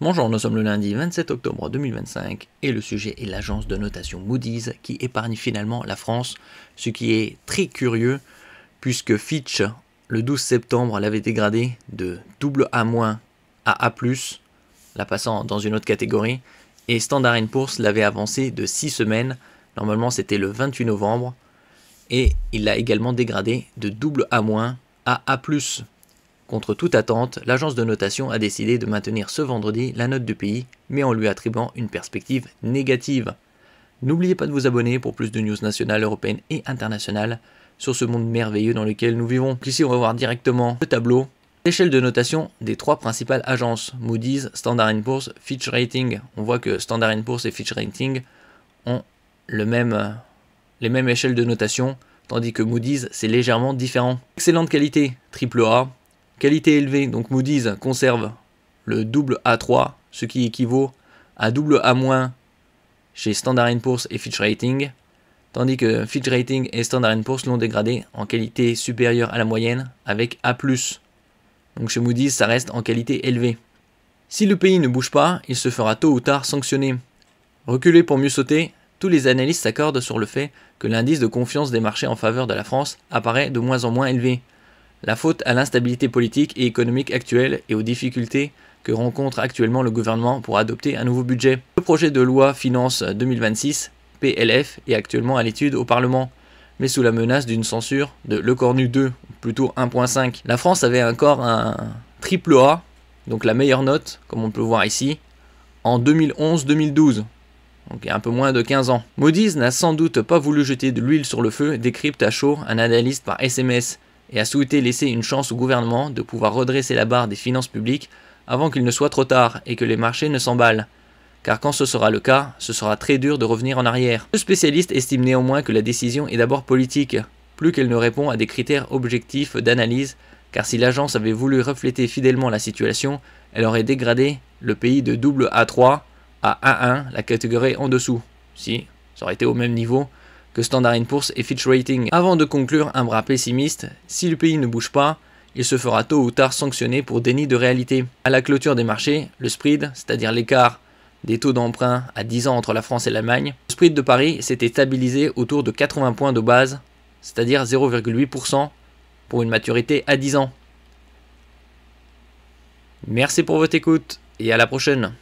Bonjour, nous sommes le lundi 27 octobre 2025 et le sujet est l'agence de notation Moody's qui épargne finalement la France, ce qui est très curieux puisque Fitch, le 12 septembre, l'avait dégradé de AA- à A+, la passant dans une autre catégorie, et Standard & Poor's l'avait avancé de 6 semaines, normalement c'était le 28 novembre, et il l'a également dégradé de AA- à A+. Contre toute attente, l'agence de notation a décidé de maintenir ce vendredi la note du pays, mais en lui attribuant une perspective négative. N'oubliez pas de vous abonner pour plus de news nationales, européennes et internationales sur ce monde merveilleux dans lequel nous vivons. Ici, on va voir directement le tableau, l'échelle de notation des trois principales agences, Moody's, Standard & Poor's, Fitch Rating. On voit que Standard & Poor's et Fitch Rating ont les mêmes échelles de notation, tandis que Moody's, c'est légèrement différent. Excellente qualité, AAA. Qualité élevée, donc Moody's conserve le double A3, ce qui équivaut à double A- chez Standard & Poor's et Fitch Rating, tandis que Fitch Rating et Standard & Poor's l'ont dégradé en qualité supérieure à la moyenne avec A+. Donc chez Moody's, ça reste en qualité élevée. Si le pays ne bouge pas, il se fera tôt ou tard sanctionner. Reculer pour mieux sauter, tous les analystes s'accordent sur le fait que l'indice de confiance des marchés en faveur de la France apparaît de moins en moins élevé. La faute à l'instabilité politique et économique actuelle et aux difficultés que rencontre actuellement le gouvernement pour adopter un nouveau budget. Le projet de loi Finances 2026, PLF, est actuellement à l'étude au Parlement, mais sous la menace d'une censure de Le Cornu 2, plutôt 1.5. La France avait encore un AAA, donc la meilleure note, comme on peut voir ici, en 2011-2012. Donc il y a un peu moins de 15 ans. Moody's n'a sans doute pas voulu jeter de l'huile sur le feu, décrypte à chaud un analyste par SMS, et a souhaité laisser une chance au gouvernement de pouvoir redresser la barre des finances publiques avant qu'il ne soit trop tard et que les marchés ne s'emballent. Car quand ce sera le cas, ce sera très dur de revenir en arrière. Le spécialiste estime néanmoins que la décision est d'abord politique, plus qu'elle ne répond à des critères objectifs d'analyse, car si l'agence avait voulu refléter fidèlement la situation, elle aurait dégradé le pays de double A3 à A1, la catégorie en dessous. Si, ça aurait été au même niveau que Standard & Poor's et Fitch Rating. Avant de conclure un bras pessimiste, si le pays ne bouge pas, il se fera tôt ou tard sanctionner pour déni de réalité. À la clôture des marchés, le spread, c'est-à-dire l'écart des taux d'emprunt à 10 ans entre la France et l'Allemagne, le spread de Paris s'était stabilisé autour de 80 points de base, c'est-à-dire 0,8% pour une maturité à 10 ans. Merci pour votre écoute et à la prochaine.